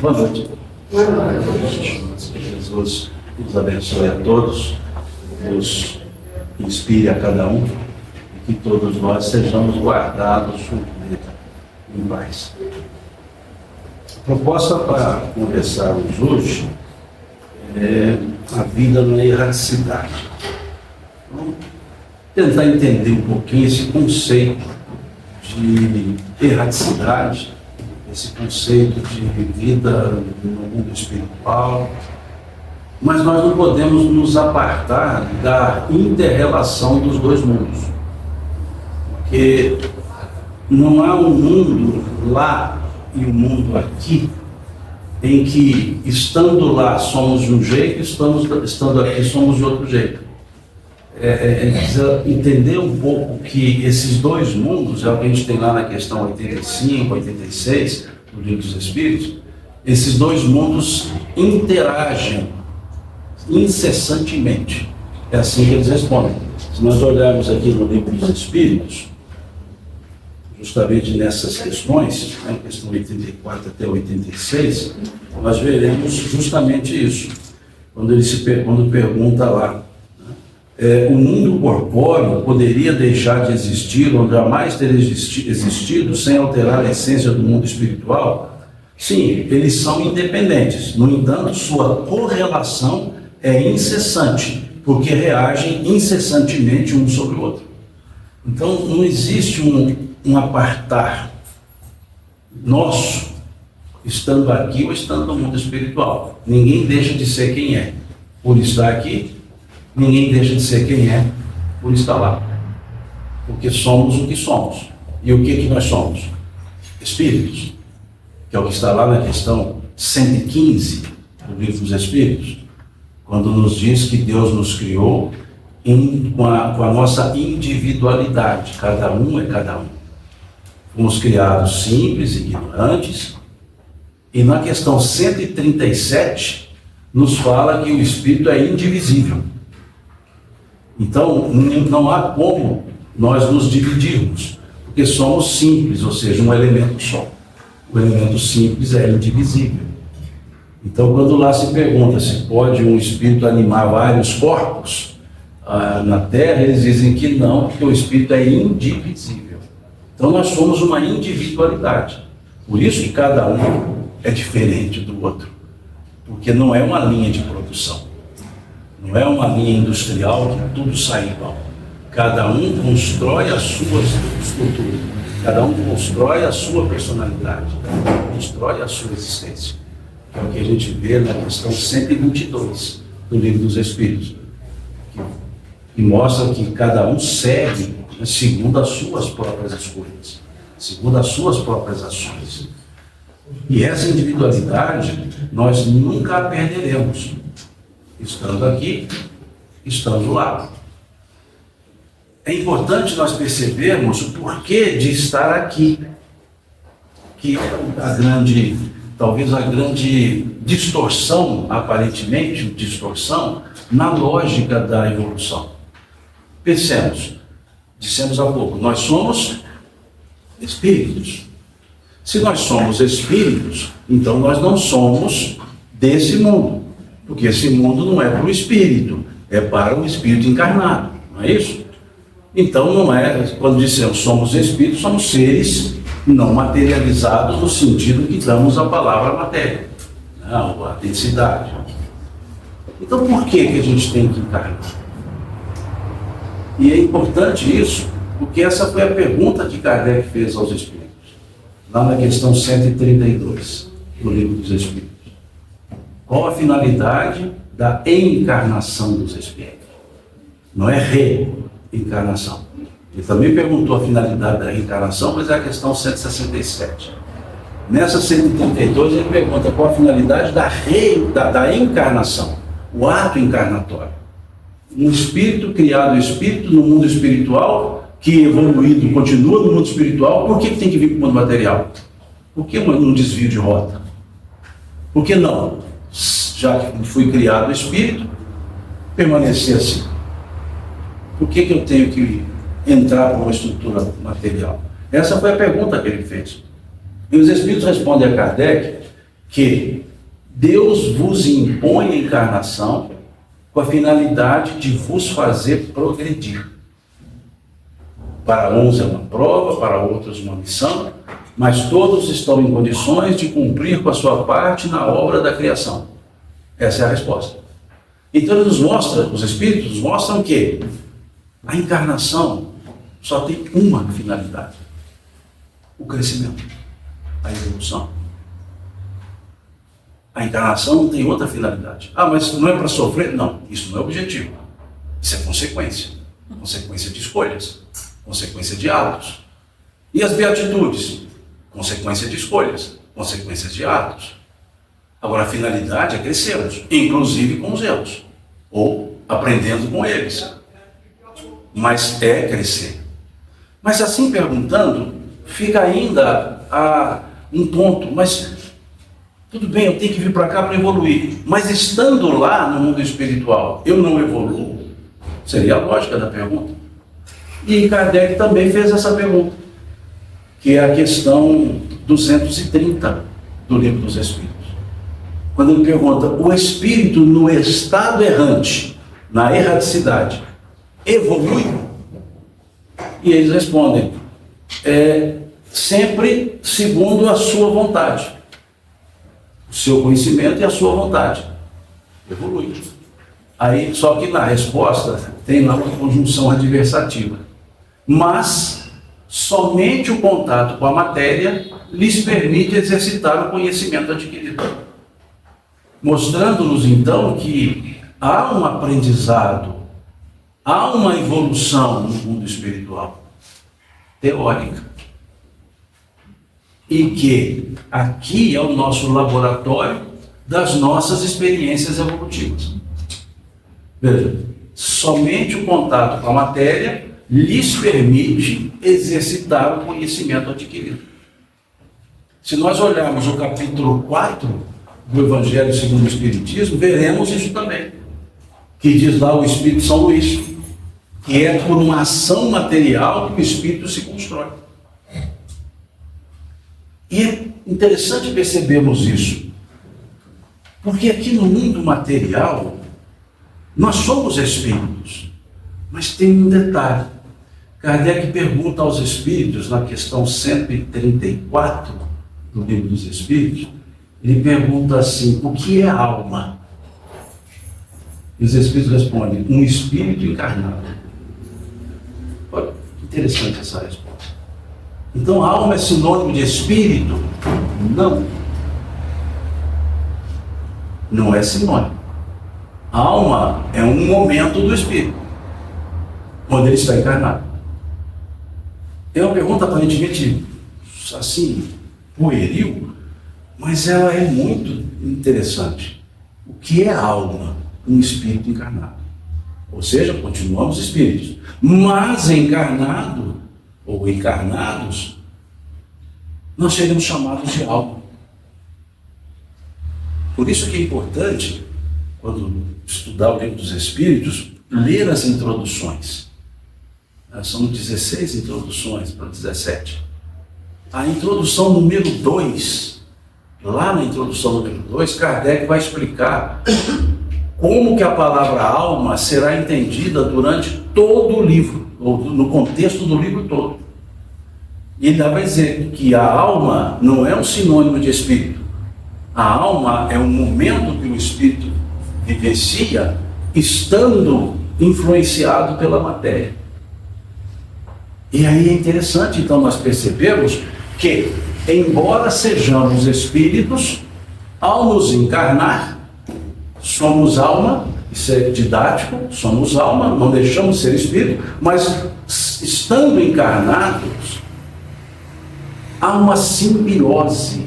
Boa noite. Boa noite. Que Jesus nos abençoe a todos, nos inspire a cada um, e que todos nós sejamos guardados em paz. A proposta para conversarmos hoje é a vida na erraticidade. Vamos tentar entender um pouquinho esse conceito de erraticidade, esse conceito de vida no mundo espiritual, mas nós não podemos nos apartar da inter-relação dos dois mundos, porque não há um mundo lá e um mundo aqui, em que estando lá somos de um jeito, estando aqui somos de outro jeito. Precisa entender um pouco que esses dois mundos, é o que a gente tem lá na questão 85, 86, do Livro dos Espíritos, esses dois mundos interagem incessantemente. É assim que eles respondem. Se nós olharmos aqui no Livro dos Espíritos, justamente nessas questões, questão 84 até 86, nós veremos justamente isso. Quando pergunta lá, o mundo corpóreo poderia deixar de existir ou jamais ter existido sem alterar a essência do mundo espiritual? Sim, eles são independentes. No entanto, sua correlação é incessante, porque reagem incessantemente um sobre o outro. Então, não existe um apartar nosso, estando aqui ou estando no mundo espiritual. Ninguém deixa de ser quem é por estar aqui. Ninguém deixa de ser quem é por estar lá. Porque somos o que somos. E o que nós somos? Espíritos. Que é o que está lá na questão 115 do Livro dos Espíritos, quando nos diz que Deus nos criou com a nossa individualidade. Cada um é cada um. Fomos criados simples, ignorantes. E na questão 137 nos fala que o Espírito é indivisível. Então, não há como nós nos dividirmos, porque somos simples, ou seja, um elemento só. O elemento simples é indivisível. Então, quando lá se pergunta se pode um espírito animar vários corpos na Terra, eles dizem que não, porque o espírito é indivisível. Então, nós somos uma individualidade. Por isso que cada um é diferente do outro, porque não é uma linha de produção. Não é uma linha industrial que tudo sai igual. Cada um constrói a sua estrutura. Cada um constrói a sua personalidade. Cada um constrói a sua existência. Que é o que a gente vê na questão 122 do Livro dos Espíritos. Que mostra que cada um segue segundo as suas próprias escolhas, segundo as suas próprias ações. E essa individualidade nós nunca a perderemos. Estando aqui, estando lá. É importante nós percebermos o porquê de estar aqui. Que talvez a grande distorção, aparentemente, distorção, na lógica da evolução. Pensemos, dissemos há pouco, nós somos espíritos. Se nós somos espíritos, então nós não somos desse mundo. Porque esse mundo não é para o espírito, é para o espírito encarnado, não é isso? Então não é, quando dissemos somos espíritos, somos seres não materializados no sentido que damos a palavra matéria, não, a densidade. Então por que a gente tem que encarnar? E é importante isso, porque essa foi a pergunta que Kardec fez aos espíritos, lá na questão 132 do Livro dos Espíritos. Qual a finalidade da encarnação dos espíritos? Não é reencarnação. Ele também perguntou a finalidade da reencarnação, mas é a questão 167. Nessa 132 ele pergunta qual a finalidade da encarnação, o ato encarnatório. Um espírito criado espírito no mundo espiritual, que evoluído continua no mundo espiritual, por que tem que vir para o mundo material? Por que um desvio de rota? Por que não? Já que fui criado espírito, permanecer assim. Por que eu tenho que entrar para uma estrutura material? Essa foi a pergunta que ele fez. E os espíritos respondem a Kardec que Deus vos impõe a encarnação com a finalidade de vos fazer progredir. Para uns é uma prova, para outros uma missão, mas todos estão em condições de cumprir com a sua parte na obra da criação. Essa é a resposta. Então ele nos mostra, os Espíritos nos mostram que a encarnação só tem uma finalidade: o crescimento, a evolução. A encarnação não tem outra finalidade. Ah, mas não é para sofrer? Não, isso não é objetivo. Isso é consequência. Consequência de escolhas, consequência de atos. E as beatitudes? Consequência de escolhas, consequências de atos. Agora, a finalidade é crescermos, inclusive com os erros, ou aprendendo com eles. Mas é crescer. Mas assim perguntando, fica ainda um ponto, mas tudo bem, eu tenho que vir para cá para evoluir, mas estando lá no mundo espiritual, eu não evoluo? Seria a lógica da pergunta. E Kardec também fez essa pergunta, que é a questão 230 do Livro dos Espíritos. Quando ele pergunta: o espírito no estado errante, na erraticidade, evolui? E eles respondem: sempre segundo a sua vontade. O seu conhecimento e a sua vontade. Evolui. Aí, só que na resposta tem lá uma conjunção adversativa. Mas somente o contato com a matéria lhes permite exercitar o conhecimento adquirido. Mostrando-nos então que há um aprendizado, há uma evolução no mundo espiritual, teórica. E que aqui é o nosso laboratório das nossas experiências evolutivas. Veja, somente o contato com a matéria lhes permite exercitar o conhecimento adquirido. Se nós olharmos o capítulo 4 do Evangelho segundo o Espiritismo, veremos isso também, que diz lá o Espírito São Luís, que é por uma ação material que o Espírito se constrói. E é interessante percebermos isso, porque aqui no mundo material, nós somos espíritos, mas tem um detalhe. Kardec pergunta aos espíritos, na questão 134 do Livro dos Espíritos, ele pergunta assim: o que é alma? E os espíritos respondem: um espírito encarnado. Olha, interessante essa resposta. Então, a alma é sinônimo de espírito? Não. Não é sinônimo. A alma é um momento do espírito, quando ele está encarnado. É uma pergunta aparentemente, assim, pueril, mas ela é muito interessante. O que é a alma? Um espírito encarnado. Ou seja, continuamos espíritos. Mas encarnado, ou encarnados, nós seremos chamados de alma. Por isso que é importante, quando estudar o Livro dos Espíritos, ler as introduções. São 16 introduções para 17. A introdução número 2, lá na introdução número 2, Kardec vai explicar como que a palavra alma será entendida durante todo o livro, ou no contexto do livro todo. E ele vai dizer que a alma não é um sinônimo de espírito. A alma é um momento que o espírito vivencia estando influenciado pela matéria. E aí é interessante, então, nós percebemos que, embora sejamos espíritos, ao nos encarnar, somos alma, isso é didático, somos alma, não deixamos de ser espírito, mas estando encarnados, há uma simbiose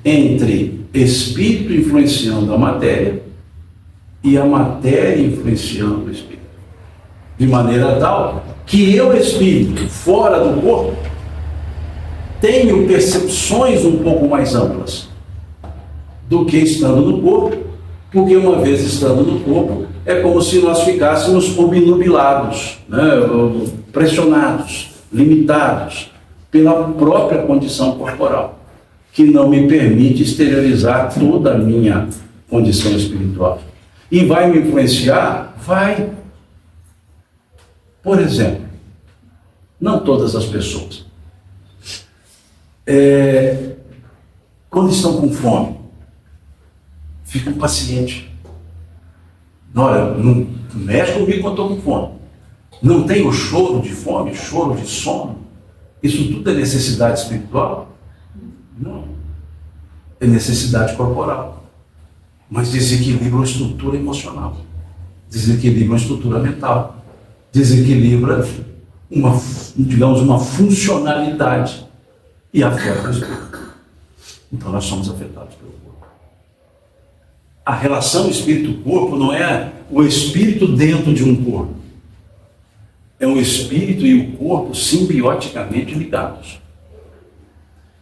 entre espírito influenciando a matéria e a matéria influenciando o espírito. De maneira tal que eu, espírito, fora do corpo, tenho percepções um pouco mais amplas do que estando no corpo, porque uma vez estando no corpo, é como se nós ficássemos obnubilados, né, pressionados, limitados pela própria condição corporal. que não me permite exteriorizar toda a minha condição espiritual. E vai me influenciar? Vai. Por exemplo, não todas as pessoas. Quando estão com fome, ficam pacientes. Olha, não mexe comigo quando estou com fome. Não tem o choro de fome, choro de sono. Isso tudo é necessidade espiritual? Não. É necessidade corporal. Mas desequilibra a estrutura emocional. Desequilibra a estrutura mental. Desequilibra uma funcionalidade. E afeta o espírito. Então nós somos afetados pelo corpo. A relação espírito-corpo não é o espírito dentro de um corpo. É o espírito e o corpo simbioticamente ligados.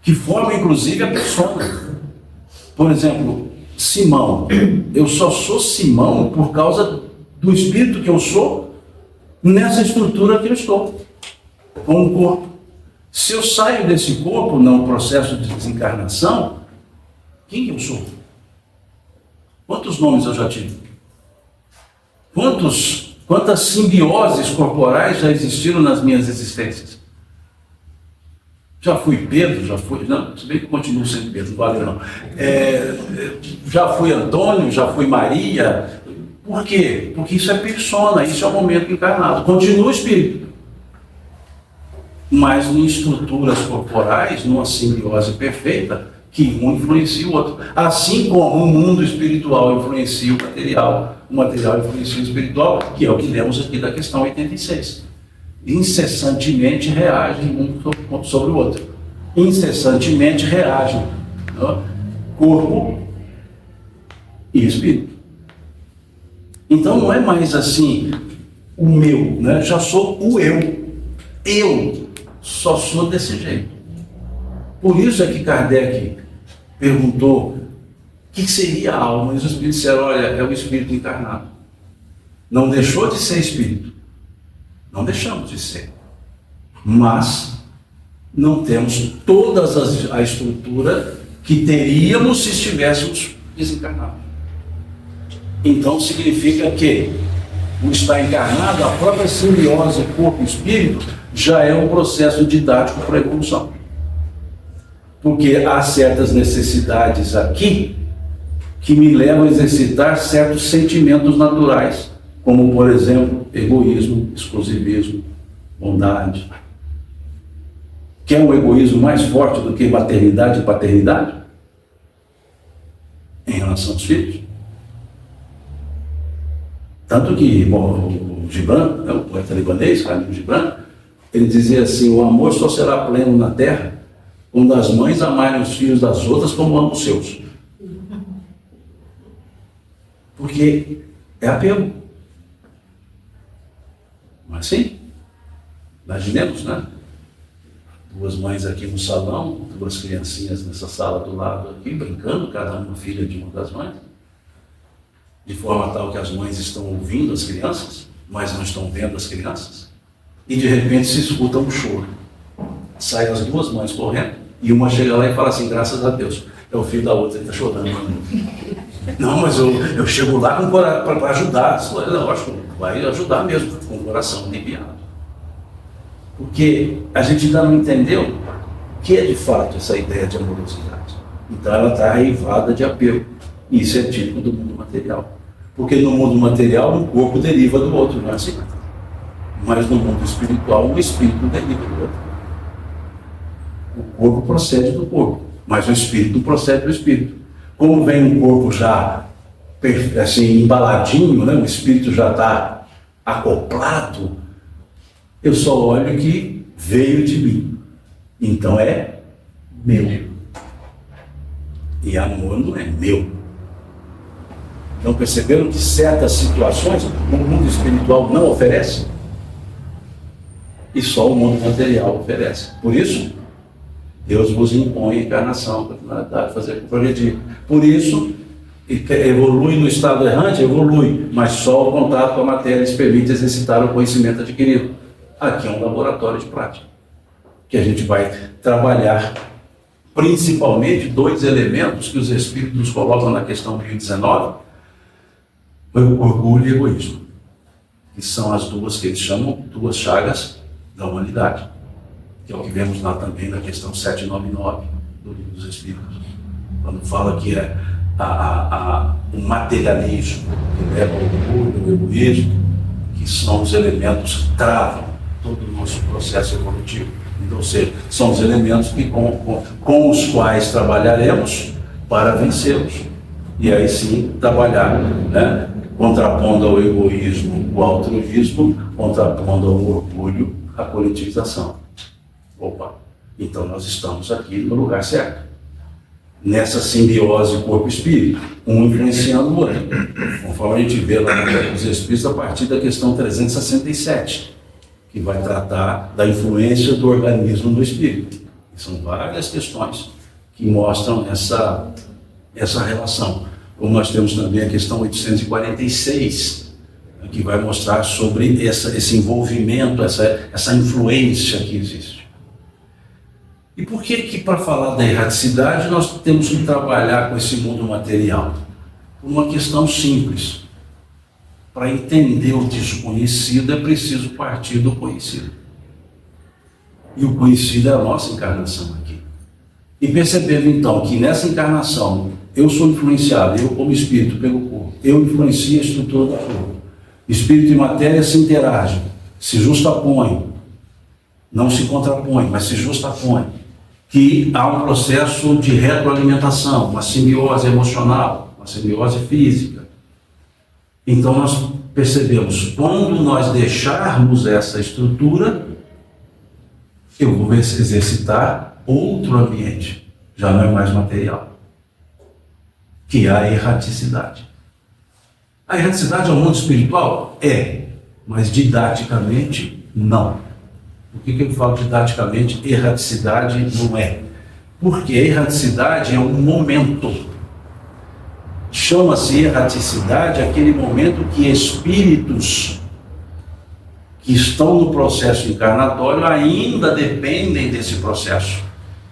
Que formam inclusive a persona. Por exemplo, Simão. Eu só sou Simão por causa do espírito que eu sou nessa estrutura que eu estou. Com o corpo. Se eu saio desse corpo no processo de desencarnação, quem eu sou? Quantos nomes eu já tive? Quantas simbioses corporais já existiram nas minhas existências? Já fui Pedro, não, se bem que eu continuo sendo Pedro, não valeu não. Já fui Antônio, já fui Maria. Por quê? Porque isso é persona, isso é o momento encarnado. Continua espírito. Mas em estruturas corporais, numa simbiose perfeita, que um influencia o outro. Assim como o mundo espiritual influencia o material influencia o espiritual, que é o que lemos aqui da questão 86. Incessantemente reagem um sobre o outro. Incessantemente reagem. Né? Corpo e espírito. Então não é mais assim, o meu, né? Já sou o eu. Eu só sou desse jeito. Por isso é que Kardec perguntou o que seria a alma, e os espíritos disseram, olha, é o espírito encarnado. Não deixou de ser espírito. Não deixamos de ser. Mas não temos toda a estrutura que teríamos se estivéssemos desencarnados. Então significa que o estar encarnado, a própria simbiose corpo e espírito, já é um processo didático para a evolução. Porque há certas necessidades aqui que me levam a exercitar certos sentimentos naturais, como, por exemplo, egoísmo, exclusivismo, bondade. Quer um egoísmo mais forte do que maternidade e paternidade? Em relação aos filhos. Tanto que o Gibran, o poeta libanês, Khalil Gibran, ele dizia assim, o amor só será pleno na terra quando as mães amarem os filhos das outras como amam os seus. Porque é apego. Não é assim? Imaginemos, né? Duas mães aqui no salão, duas criancinhas nessa sala do lado aqui, brincando, cada uma filha de uma das mães. De forma tal que as mães estão ouvindo as crianças, mas não estão vendo as crianças. E de repente se escuta um choro. Saem as duas mães correndo, e uma chega lá e fala assim, graças a Deus, é o filho da outra que está chorando. Não, mas eu chego lá para ajudar. Lógico, vai ajudar mesmo, com o coração aliviado. Porque a gente ainda não entendeu o que é de fato essa ideia de amorosidade. Então ela está arraivada de apego. E isso é típico do mundo material. Porque no mundo material, um corpo deriva do outro, não é assim? Mas no mundo espiritual, um espírito deriva do outro. O corpo procede do corpo, mas o espírito procede do espírito. Como vem um corpo já assim, embaladinho, né? O espírito já está acoplado, eu só olho que veio de mim. Então é meu. E amor não é meu. Não perceberam que certas situações o mundo espiritual não oferece? E só o mundo material oferece. Por isso, Deus vos impõe a encarnação para a finalidade, fazer progredir. Por isso, evolui no estado errante, evolui, mas só o contato com a matéria lhes permite exercitar o conhecimento adquirido. Aqui é um laboratório de prática, que a gente vai trabalhar principalmente dois elementos que os espíritos colocam na questão 1019, o orgulho e o egoísmo, que são as duas que eles chamam duas chagas da humanidade, que é o que vemos lá também na questão 799 do Livro dos Espíritos, quando fala que é o materialismo que leva ao orgulho, o egoísmo, que são os elementos que travam todo o nosso processo evolutivo. Então, ou seja, são os elementos que, com os quais trabalharemos para vencê-los. E aí sim trabalhar, né? Contrapondo ao egoísmo o altruísmo, contrapondo ao orgulho a coletivização. Opa, então nós estamos aqui no lugar certo. Nessa simbiose corpo-espírito, um influenciando o outro. Conforme a gente vê lá no Livro dos Espíritos, a partir da questão 367, que vai tratar da influência do organismo no espírito. São várias questões que mostram essa relação. Como nós temos também a questão 846, que vai mostrar sobre esse envolvimento, essa influência que existe. E por que para falar da erraticidade nós temos que trabalhar com esse mundo material? Por uma questão simples. Para entender o desconhecido é preciso partir do conhecido. E o conhecido é a nossa encarnação aqui. E percebendo então que nessa encarnação eu sou influenciado, eu como espírito pelo corpo, eu influencio a estrutura do corpo. Espírito e matéria se interagem, se justapõem, não se contrapõem, mas se justapõem. Que há um processo de retroalimentação, uma simbiose emocional, uma simbiose física. Então nós percebemos, quando nós deixarmos essa estrutura, eu vou exercitar outro ambiente, já não é mais material, que é a erraticidade. A erraticidade é um mundo espiritual? É, mas didaticamente não. Por que eu falo didaticamente erraticidade não é? Porque a erraticidade é um momento. Chama-se erraticidade aquele momento que espíritos que estão no processo encarnatório ainda dependem desse processo.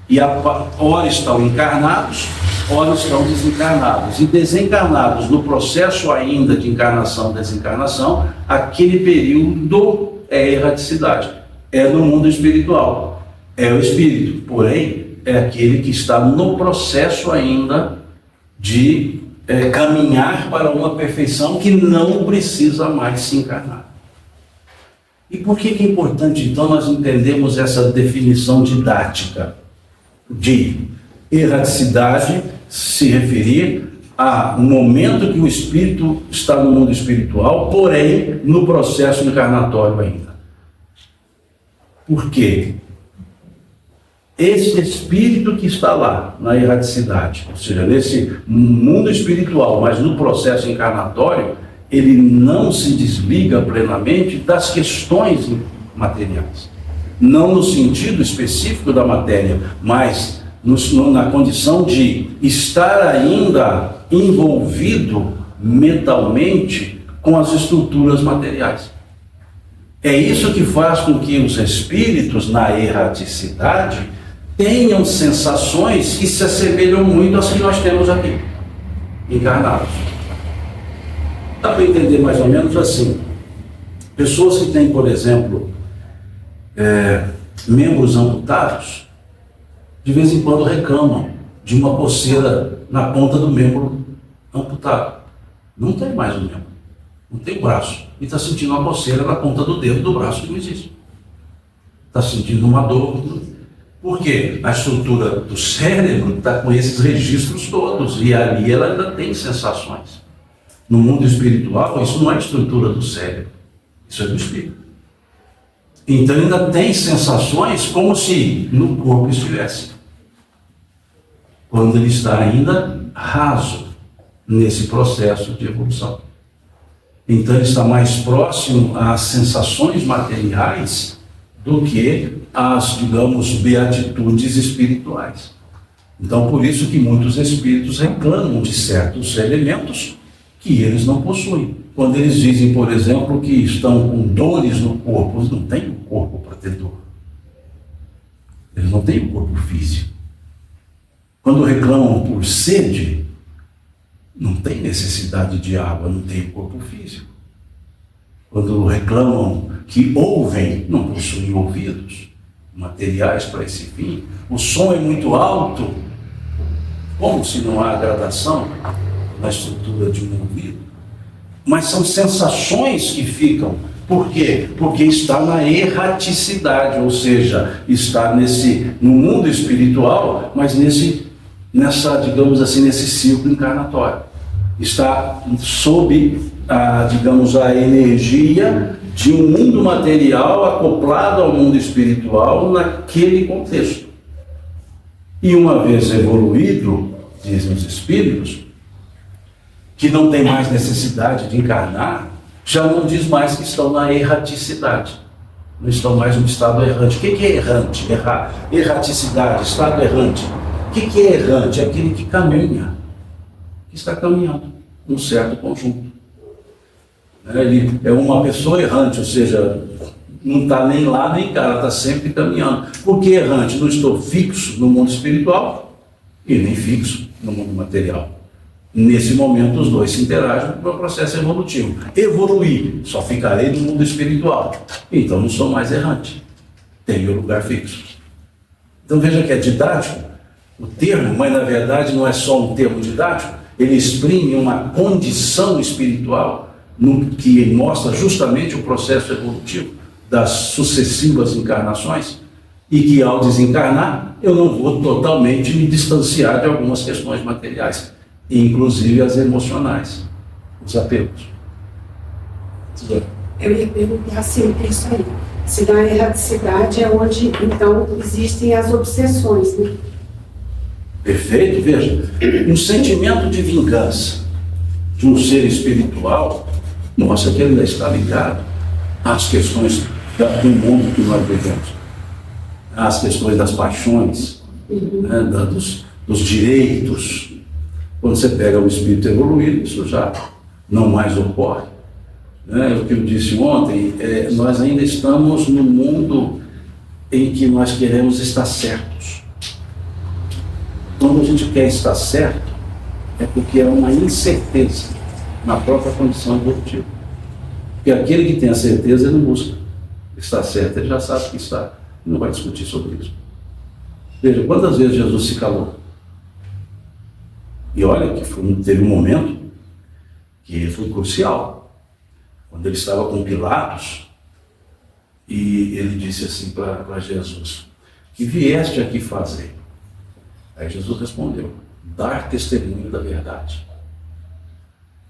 E ora estão encarnados, ora estão desencarnados. E desencarnados no processo ainda de encarnação, desencarnação, aquele período é erraticidade. É no mundo espiritual, é o espírito, porém, é aquele que está no processo ainda de caminhar para uma perfeição que não precisa mais se encarnar. E por que é importante, então, nós entendermos essa definição didática de erraticidade se referir a um momento que o espírito está no mundo espiritual, porém, no processo encarnatório ainda. Por quê? Esse espírito que está lá, na erraticidade, ou seja, nesse mundo espiritual, mas no processo encarnatório, ele não se desliga plenamente das questões materiais. Não no sentido específico da matéria, mas na condição de estar ainda envolvido mentalmente com as estruturas materiais. É isso que faz com que os espíritos, na erraticidade, tenham sensações que se assemelham muito às que nós temos aqui, encarnados. Dá para entender mais ou menos assim. Pessoas que têm, por exemplo, membros amputados, de vez em quando reclamam de uma coceira na ponta do membro amputado. Não tem mais o membro, não tem o braço. E está sentindo uma coceira na ponta do dedo do braço que não existe. Está sentindo uma dor. Por quê? A estrutura do cérebro está com esses registros todos. E ali ela ainda tem sensações. No mundo espiritual, isso não é estrutura do cérebro. Isso é do espírito. Então ainda tem sensações como se no corpo estivesse. Quando ele está ainda raso nesse processo de evolução. Então ele está mais próximo às sensações materiais do que às, digamos, beatitudes espirituais. Então por isso que muitos espíritos reclamam de certos elementos que eles não possuem. Quando eles dizem, por exemplo, que estão com dores no corpo, eles não têm o corpo para ter dor. Eles não têm o corpo físico. Quando reclamam por sede, não tem necessidade de água, não tem corpo físico. Quando reclamam que ouvem, não possuem ouvidos materiais para esse fim. O som é muito alto, como se não há gradação na estrutura de um ouvido. Mas são sensações que ficam. Por quê? Porque está na erraticidade, ou seja, está no mundo espiritual, mas digamos assim, nesse ciclo encarnatório. Está sob a energia de um mundo material acoplado ao mundo espiritual naquele contexto. E uma vez evoluído, dizem os espíritos, que não tem mais necessidade de encarnar, já não diz mais que estão na erraticidade. Não estão mais no estado errante. O que é errante? Erraticidade, estado errante. O que é errante? É aquele que caminha, que está caminhando num certo conjunto. Ele é uma pessoa errante, ou seja, não está nem lá nem cá, ela está sempre caminhando. Por que errante? Não estou fixo no mundo espiritual e nem fixo no mundo material. Nesse momento, os dois se interagem no processo evolutivo. Evoluir, só ficarei no mundo espiritual. Então, não sou mais errante. Tenho lugar fixo. Então, veja que é didático o termo, mas na verdade não é só um termo didático. Ele exprime uma condição espiritual que mostra justamente o processo evolutivo das sucessivas encarnações e que, ao desencarnar, eu não vou totalmente me distanciar de algumas questões materiais, inclusive as emocionais, os apegos. Eu ia perguntar assim, isso aí. Se na erraticidade é onde, então, existem as obsessões, né? Perfeito, veja. Um sentimento de vingança de um ser espiritual mostra que ele ainda está ligado às questões do mundo que nós vivemos, às questões das paixões, né, dos direitos. Quando você pega o espírito evoluído, isso já não mais ocorre. O que eu disse ontem, nós ainda estamos no mundo em que nós queremos estar certos. Quando a gente quer estar certo, é porque é uma incerteza na própria condição evolutiva. Porque aquele que tem a certeza, ele não busca estar certo, ele já sabe que está, e não vai discutir sobre isso. Veja, quantas vezes Jesus se calou? E olha que teve um momento que foi crucial, quando ele estava com Pilatos, e ele disse assim para Jesus: que vieste aqui fazer? Aí Jesus respondeu: dar testemunho da verdade.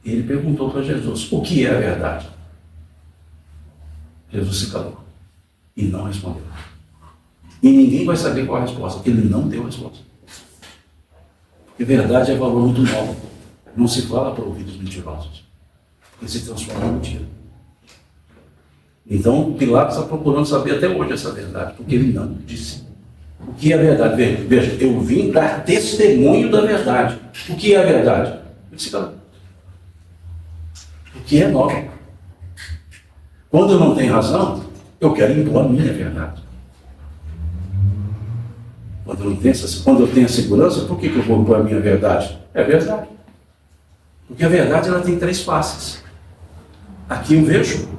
E ele perguntou para Jesus: o que é a verdade? Jesus se calou e não respondeu. E ninguém vai saber qual a resposta, porque ele não deu a resposta. Porque verdade é valor muito novo. Não se fala para ouvidos mentirosos, porque se transforma em mentira. Então Pilatos está procurando saber até hoje essa verdade, porque ele não disse. O que é a verdade? Veja, eu vim dar testemunho da verdade. O que é a verdade? Ele se calou. O que é novo? Quando eu não tenho razão, eu quero impor a minha verdade. Quando eu tenho a segurança, por que eu vou impor a minha verdade? É verdade. Porque a verdade ela tem três faces. Aqui eu vejo,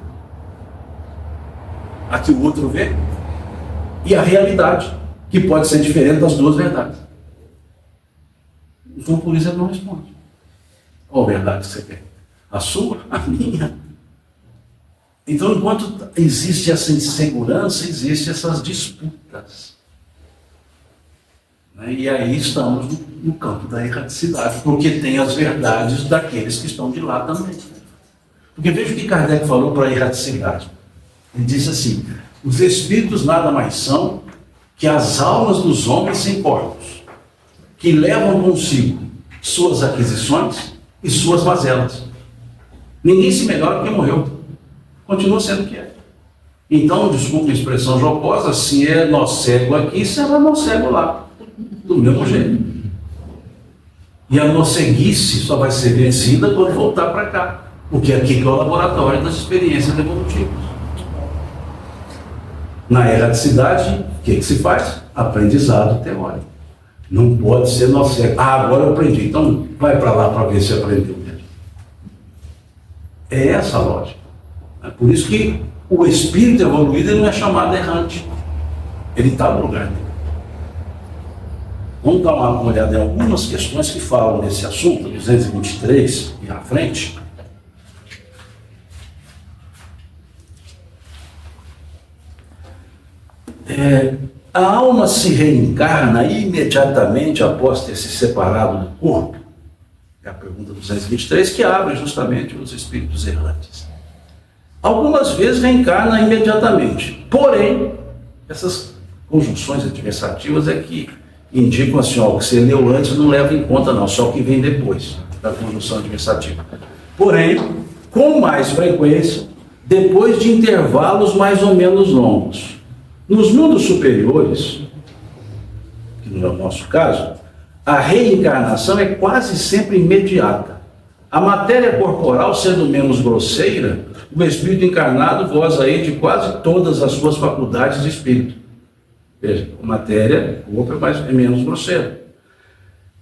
aqui o outro vê, e a realidade, que pode ser diferente das duas verdades. Então por isso ele não responde. Qual verdade você quer? A sua? A minha? Então, enquanto existe essa insegurança, existem essas disputas. E aí estamos no campo da erraticidade, porque tem as verdades daqueles que estão de lá também. Porque veja o que Kardec falou para a erraticidade. Ele disse assim: os espíritos nada mais são que as almas dos homens sem corpos, que levam consigo suas aquisições e suas mazelas. Ninguém se melhora porque morreu. Continua sendo o que é. Então, desculpa a expressão jocosa, se é nó cego aqui, será nó cego lá. Do mesmo jeito. E a noceguice só vai ser vencida quando voltar para cá. Porque aqui que é o laboratório das experiências evolutivas. Na erraticidade, o que se faz? Aprendizado teórico. Não pode ser nosso cérebro. Ah, agora eu aprendi. Então vai para lá para ver se aprendeu mesmo. É essa a lógica. É por isso que o espírito evoluído ele não é chamado errante. Ele está no lugar dele. Vamos dar uma olhada em algumas questões que falam desse assunto, 223 e à frente. A alma se reencarna imediatamente após ter se separado do corpo? É a pergunta 223 que abre justamente os espíritos errantes. Algumas vezes reencarna imediatamente, porém, essas conjunções adversativas é que indicam assim, ó, o que você leu antes não leva em conta não, só o que vem depois da conjunção adversativa. Porém, com mais frequência, depois de intervalos mais ou menos longos. Nos mundos superiores, que não é o nosso caso, a reencarnação é quase sempre imediata. A matéria corporal sendo menos grosseira, o espírito encarnado goza aí de quase todas as suas faculdades de espírito. Veja, a matéria, o corpo é menos grosseiro.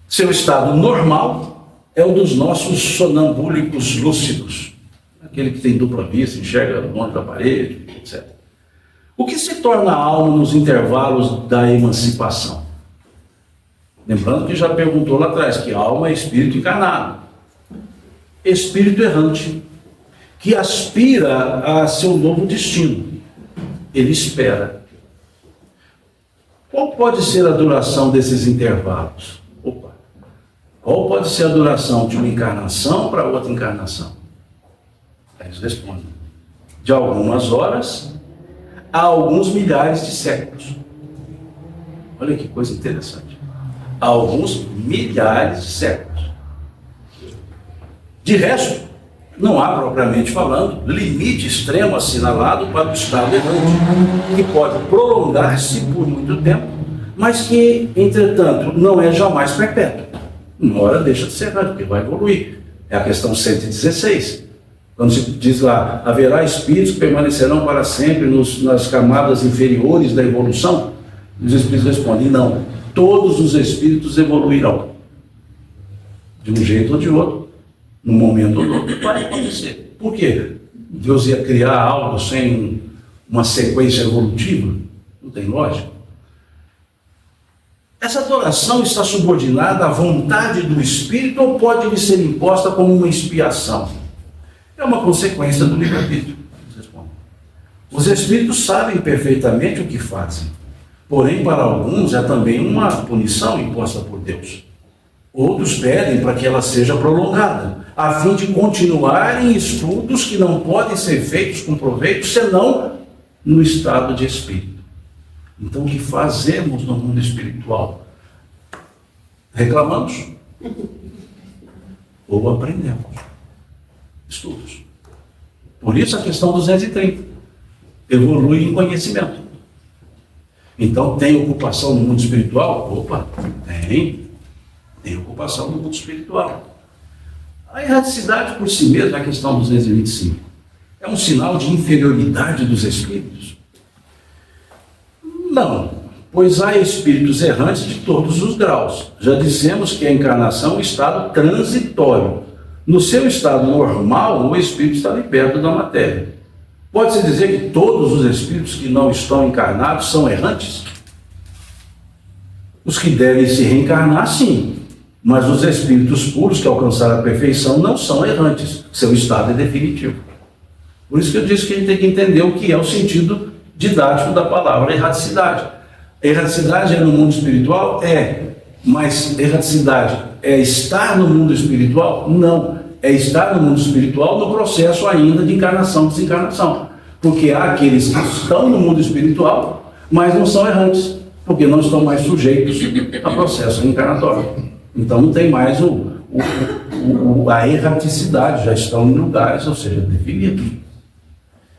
Seu estado normal é o dos nossos sonambúlicos lúcidos. Aquele que tem dupla vista, enxerga longe da parede, etc. O que se torna a alma nos intervalos da emancipação? Lembrando que já perguntou lá atrás que alma é espírito encarnado. Espírito errante, que aspira a seu novo destino. Ele espera. Qual pode ser a duração desses intervalos? Qual pode ser a duração de uma encarnação para outra encarnação? Aí eles respondem. De algumas horas a alguns milhares de séculos. Olha que coisa interessante. A alguns milhares de séculos. De resto, não há, propriamente falando, limite extremo assinalado para o estado errante, que pode prolongar-se por muito tempo, mas que, entretanto, não é jamais perpétuo. Uma hora deixa de ser errante, porque vai evoluir. É a questão 116. Quando se diz lá, haverá espíritos que permanecerão para sempre nas camadas inferiores da evolução, os espíritos respondem, não, todos os espíritos evoluirão. De um jeito ou de outro, num momento ou no outro, vai acontecer. Por quê? Deus ia criar algo sem uma sequência evolutiva? Não tem lógica. Essa adoração está subordinada à vontade do espírito ou pode lhe ser imposta como uma expiação? É uma consequência do livre-arbítrio. Os espíritos sabem perfeitamente o que fazem, porém para alguns é também uma punição imposta por Deus. Outros pedem para que ela seja prolongada, a fim de continuarem estudos que não podem ser feitos com proveito, senão no estado de espírito. Então, o que fazemos no mundo espiritual? Reclamamos? Ou aprendemos? Estudos. Por isso a questão 230. Evolui em conhecimento. Então, tem ocupação no mundo espiritual? Opa, tem ocupação no mundo espiritual. A erraticidade por si mesma, a questão 225, é um sinal de inferioridade dos espíritos? Não, pois há espíritos errantes de todos os graus. Já dissemos que a encarnação é um estado transitório. No seu estado normal, o espírito está liberto da matéria. Pode-se dizer que todos os espíritos que não estão encarnados são errantes? Os que devem se reencarnar, sim. Mas os espíritos puros que alcançaram a perfeição não são errantes. Seu estado é definitivo. Por isso que eu disse que a gente tem que entender o que é o sentido didático da palavra erraticidade. Erraticidade é no mundo espiritual? É. Mas erraticidade é estar no mundo espiritual? Não. É estar no mundo espiritual no processo ainda de encarnação e desencarnação. Porque há aqueles que estão no mundo espiritual, mas não são errantes, porque não estão mais sujeitos a processo reencarnatório. Então não tem mais a erraticidade, já estão em lugares, ou seja, definidos.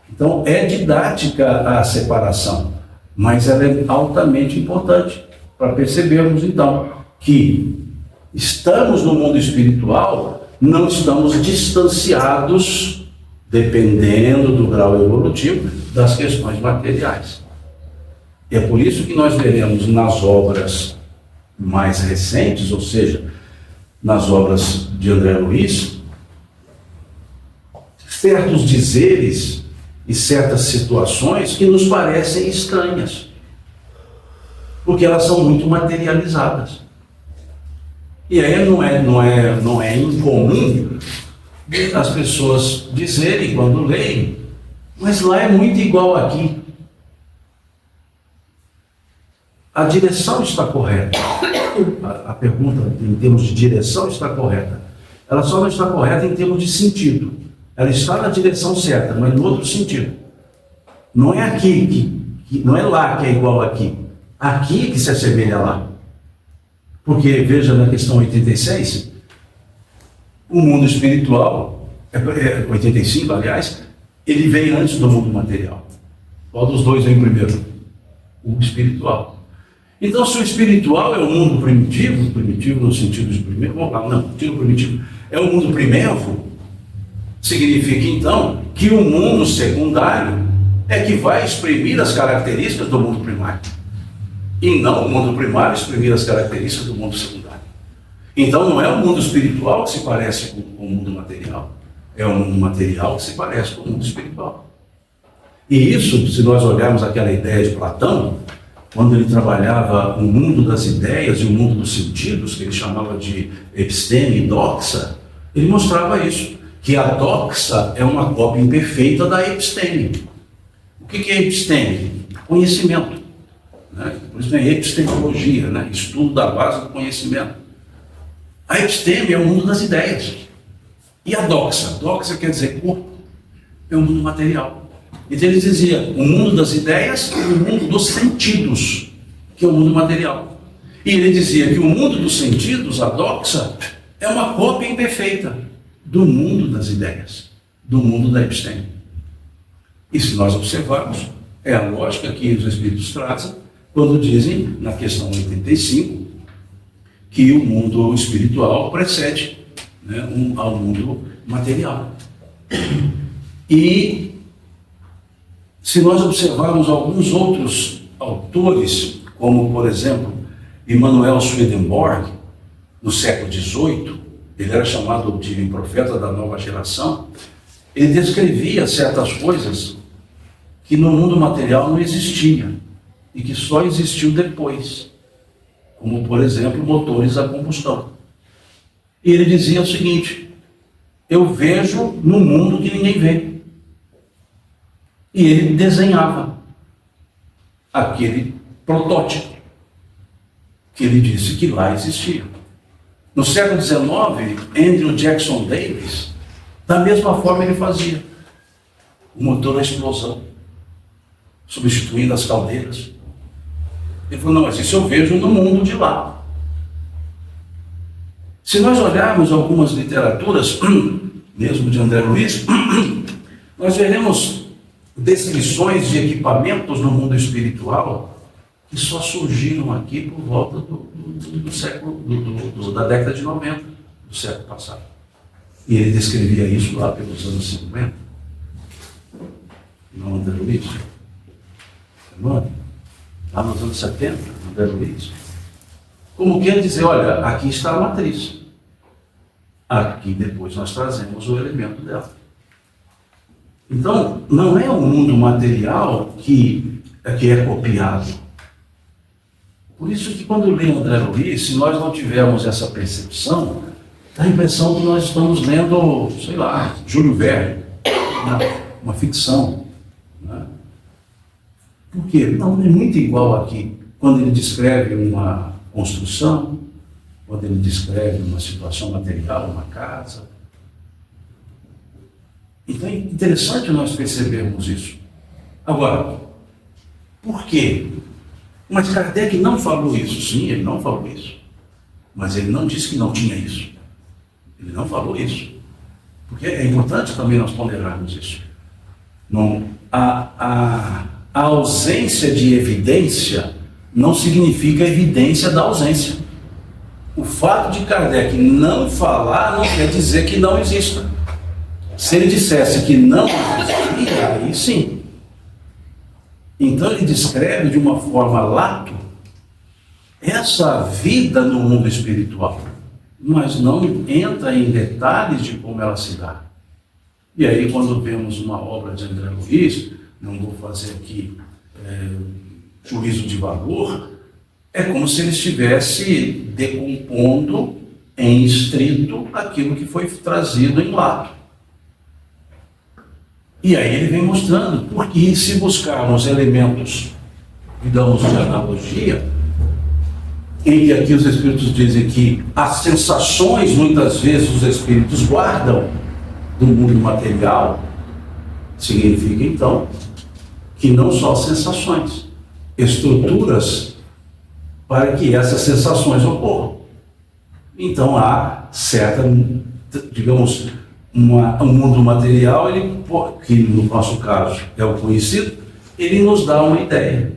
Então é didática a separação, mas ela é altamente importante para percebermos então que estamos no mundo espiritual, não estamos distanciados, dependendo do grau evolutivo, das questões materiais. É por isso que nós veremos nas obras mais recentes, ou seja, nas obras de André Luiz, certos dizeres e certas situações que nos parecem estranhas, porque elas são muito materializadas. E aí não é incomum as pessoas dizerem quando leem, mas lá é muito igual aqui. A direção está correta. A pergunta em termos de direção está correta. Ela só não está correta em termos de sentido. Ela está na direção certa, mas no outro sentido. Não é aqui, não é lá que é igual aqui. Aqui que se assemelha lá. Porque, veja na questão 86, o mundo espiritual, 85, aliás, ele vem antes do mundo material. Qual dos dois vem primeiro? O espiritual. Então, se o espiritual é o mundo primitivo no sentido de primeiro, primitivo é o mundo primevo, significa então que o mundo secundário é que vai exprimir as características do mundo primário, e não o mundo primário exprimir as características do mundo secundário. Então, não é o mundo espiritual que se parece com o mundo material, é o mundo material que se parece com o mundo espiritual. E isso, se nós olharmos aquela ideia de Platão, quando ele trabalhava o mundo das ideias e o mundo dos sentidos, que ele chamava de episteme e doxa, ele mostrava isso, que a doxa é uma cópia imperfeita da episteme. O que é episteme? Conhecimento. Né? Por isso é epistemologia, né? Estudo da base do conhecimento. A episteme é o mundo das ideias. E a doxa? Doxa quer dizer corpo, é o mundo material. Então ele dizia, o mundo das ideias e o mundo dos sentidos, que é o mundo material. E ele dizia que o mundo dos sentidos, a doxa, é uma cópia imperfeita do mundo das ideias, do mundo da episteme. E se nós observarmos, é a lógica que os Espíritos trazem quando dizem, na questão 85, que o mundo espiritual precede, né, ao mundo material. E se nós observarmos alguns outros autores, como, por exemplo, Emanuel Swedenborg, no século XVIII, ele era chamado de profeta da nova geração, ele descrevia certas coisas que no mundo material não existia e que só existiu depois, como, por exemplo, motores a combustão. E ele dizia o seguinte: eu vejo no mundo que ninguém vê. E ele desenhava aquele protótipo que ele disse que lá existia. No século XIX, Andrew Jackson Davis, da mesma forma ele fazia o motor à explosão, substituindo as caldeiras. Ele falou, não, mas isso eu vejo no mundo de lá. Se nós olharmos algumas literaturas, mesmo de André Luiz, nós veremos descrições de equipamentos no mundo espiritual que só surgiram aqui por volta do século, da década de 90, do século passado. E ele descrevia isso lá pelos anos 50. Não, André Luiz? Lá nos anos 70, André Luiz. Como quer dizer, olha, aqui está a matriz. Aqui depois nós trazemos o elemento dela. Então, não é o mundo material que é copiado. Por isso que quando lê André Luiz, se nós não tivermos essa percepção, dá a impressão que nós estamos lendo, sei lá, Júlio Verne, né? Uma ficção. Né? Por quê? Não, é muito igual aqui. Quando ele descreve uma construção, quando ele descreve uma situação material, uma casa. Então é interessante nós percebermos isso. Agora, por quê? Mas Kardec não falou isso. Sim, ele não falou isso. Mas ele não disse que não tinha isso. Ele não falou isso. Porque é importante também nós ponderarmos isso. Não, a ausência de evidência não significa evidência da ausência. O fato de Kardec não falar não quer dizer que não exista. Se ele dissesse que não existia, aí sim. Então ele descreve de uma forma lato essa vida no mundo espiritual, mas não entra em detalhes de como ela se dá. E aí, quando vemos uma obra de André Luiz, não vou fazer aqui juízo de valor, é como se ele estivesse decompondo em estrito aquilo que foi trazido em lato. E aí ele vem mostrando, porque se buscarmos elementos, digamos, de analogia, em que aqui os Espíritos dizem que as sensações, muitas vezes, os Espíritos guardam do mundo material, significa, então, que não só sensações, estruturas para que essas sensações ocorram. Então, há certa, digamos, um mundo material, que no nosso caso é o conhecido, ele nos dá uma ideia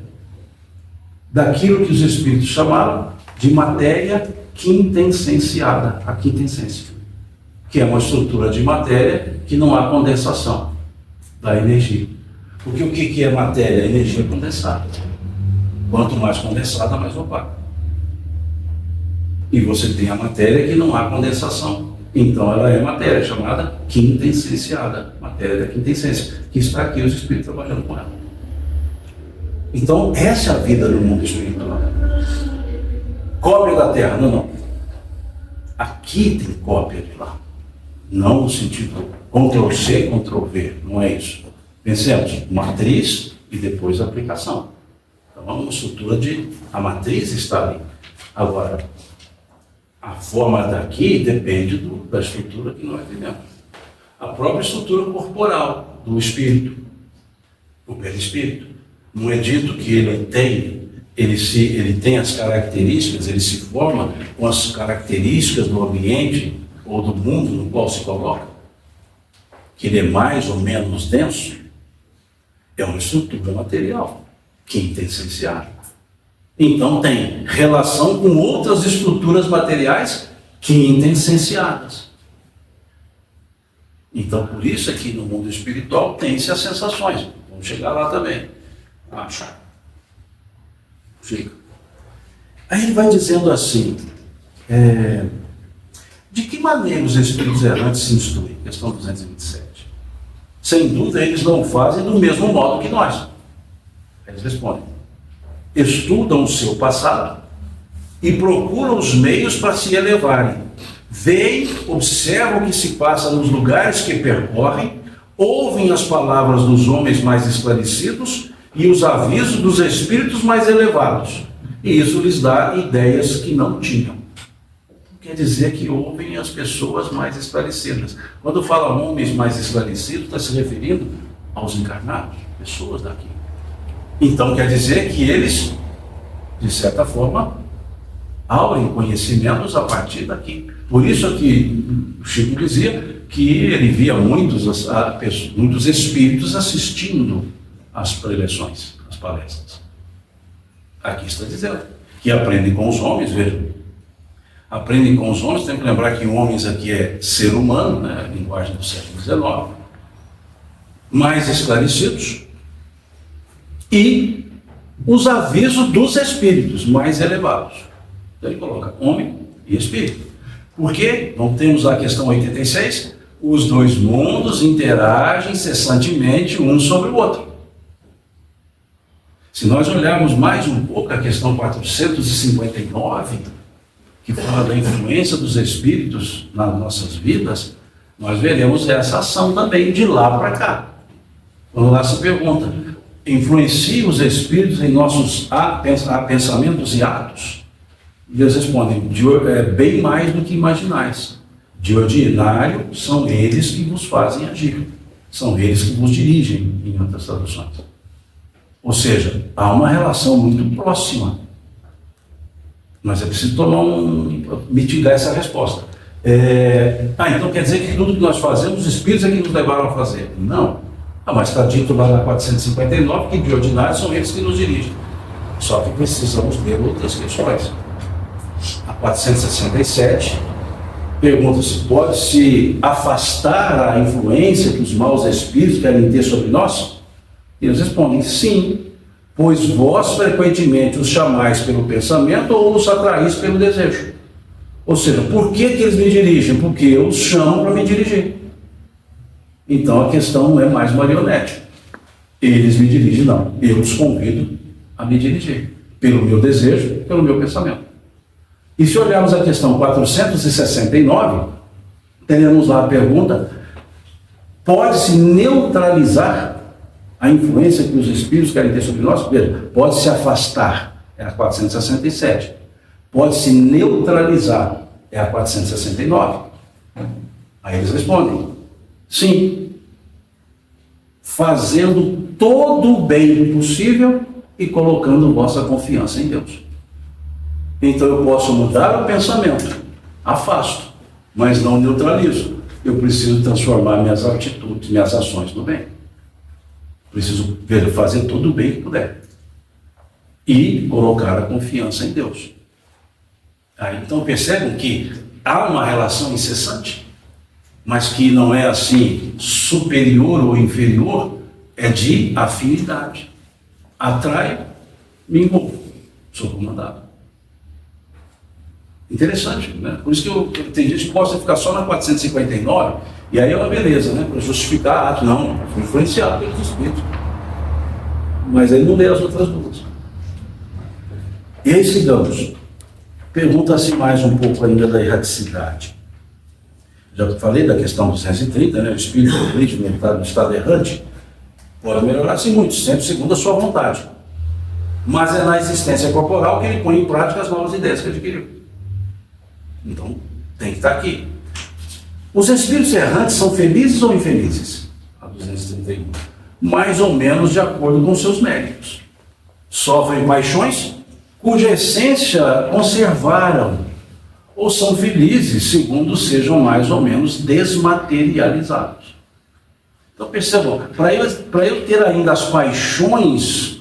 daquilo que os Espíritos chamaram de matéria quintessenciada, a quintessência, que é uma estrutura de matéria que não há condensação da energia. Porque o que é matéria? A energia condensada. Quanto mais condensada, mais opaca. E você tem a matéria que não há condensação. Então ela é matéria, chamada quintessenciada, matéria da quintessência, que está aqui os Espíritos trabalhando com ela. Então, essa é a vida no mundo espiritual. Cópia da Terra, não. Aqui tem cópia de lá. Não no sentido Ctrl-C, Ctrl-V, não é isso. Pensemos, matriz e depois aplicação. Então, é uma estrutura a matriz está ali. Agora, a forma daqui depende da estrutura que nós vivemos. A própria estrutura corporal do espírito, o perispírito. Não é dito que ele tem as características, ele se forma com as características do ambiente ou do mundo no qual se coloca, que ele é mais ou menos denso. É uma estrutura material, quintessenciada. Então tem relação com outras estruturas materiais quintessenciadas. Então por isso é que no mundo espiritual tem-se as sensações. Vamos chegar lá também. Fica. Aí ele vai dizendo assim, de que maneira os espíritos errantes se instruem? Questão 227. Sem dúvida, eles não fazem do mesmo modo que nós. Eles respondem. Estudam o seu passado e procuram os meios para se elevarem. Veem, observam o que se passa nos lugares que percorrem, ouvem as palavras dos homens mais esclarecidos e os avisos dos espíritos mais elevados. E isso lhes dá ideias que não tinham. Quer dizer que ouvem as pessoas mais esclarecidas. Quando fala homens mais esclarecidos, está se referindo aos encarnados, pessoas daqui. Então quer dizer que eles, de certa forma, aurem conhecimentos a partir daqui. Por isso que o Chico dizia que ele via muitos espíritos assistindo às preleções, às palestras. Aqui está dizendo que aprendem com os homens, vejam. Aprendem com os homens, tem que lembrar que homens aqui é ser humano, né, a linguagem do século XIX, mais esclarecidos, e os avisos dos espíritos mais elevados. Então ele coloca homem e espírito. Porque, não temos a questão 86, os dois mundos interagem cessantemente um sobre o outro. Se nós olharmos mais um pouco a questão 459, que fala da influência dos espíritos nas nossas vidas, nós veremos essa ação também de lá para cá. Quando lá se pergunta, influencia os espíritos em nossos pensamentos e atos? E eles respondem, bem mais do que imaginais. De ordinário, são eles que vos fazem agir. São eles que vos dirigem, em outras traduções. Ou seja, há uma relação muito próxima. Mas é preciso mitigar essa resposta. Então quer dizer que tudo que nós fazemos, os espíritos é que nos levaram a fazer. Não. Mas está dito lá na 459 que de ordinário são eles que nos dirigem. Só que precisamos ter outras questões. A 467 pergunta se pode se afastar a influência que os maus espíritos querem ter sobre nós. E eles respondem sim, pois vós frequentemente os chamais pelo pensamento ou os atraís pelo desejo. Ou seja, por que eles me dirigem? Porque eu os chamo para me dirigir. Então a questão não é mais marionete. Eles me dirigem, não. Eu os convido a me dirigir, pelo meu desejo, pelo meu pensamento. E se olharmos a questão 469, teremos lá a pergunta: pode-se neutralizar a influência que os espíritos querem ter sobre nós? Veja, pode-se afastar, é a 467. Pode-se neutralizar, é a 469. Aí eles respondem: sim, fazendo todo o bem possível e colocando vossa confiança em Deus. Então eu posso mudar o pensamento, afasto, mas não neutralizo. Eu preciso transformar minhas atitudes, minhas ações no bem. Preciso fazer todo o bem que puder. E colocar a confiança em Deus. Então percebem que há uma relação incessante, mas que não é assim superior ou inferior, é de afinidade. Atrai, me envolvo, sou comandado. Interessante, né? Por isso que tem gente que gosta de ficar só na 459, e aí é uma beleza, né? Para justificar ato. Não, foi influenciado pelos espíritos. Mas aí não lê as outras duas. E aí sigamos. Pergunta-se mais um pouco ainda da erraticidade. Já falei da questão 230, né? O espírito rígido, no estado errante, pode melhorar-se muito, sempre segundo a sua vontade. Mas é na existência corporal que ele põe em prática as novas ideias que adquiriu. Então, tem que estar aqui. Os espíritos errantes são felizes ou infelizes? A 231. Mais ou menos de acordo com seus méritos. Sofrem paixões cuja essência conservaram, ou são felizes segundo sejam mais ou menos desmaterializados. Então percebam, para eu ter ainda as paixões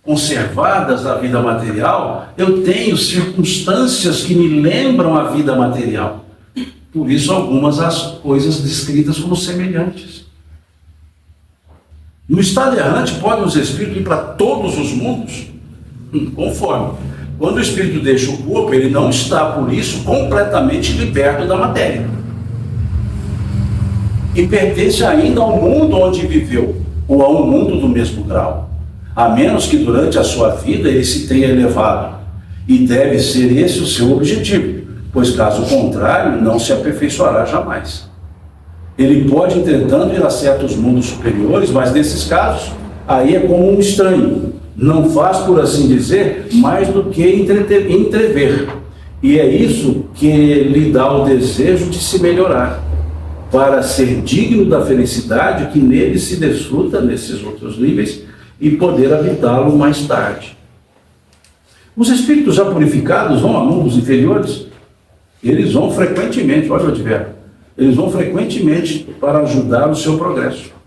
conservadas da vida material, eu tenho circunstâncias que me lembram a vida material. Por isso algumas as coisas descritas como semelhantes. No estado errante, podem os espíritos ir para todos os mundos? Conforme. Quando o espírito deixa o corpo, ele não está, por isso, completamente liberto da matéria. E pertence ainda ao mundo onde viveu, ou a um mundo do mesmo grau. A menos que durante a sua vida ele se tenha elevado. E deve ser esse o seu objetivo, pois caso contrário, não se aperfeiçoará jamais. Ele pode, entretanto, ir a certos mundos superiores, mas nesses casos, aí é como um estranho. Não faz, por assim dizer, mais do que entrever. E é isso que lhe dá o desejo de se melhorar, para ser digno da felicidade que nele se desfruta nesses outros níveis e poder habitá-lo mais tarde. Os espíritos já purificados vão a mundos inferiores? Eles vão frequentemente, olha o advérbio, eles vão frequentemente para ajudar o seu progresso.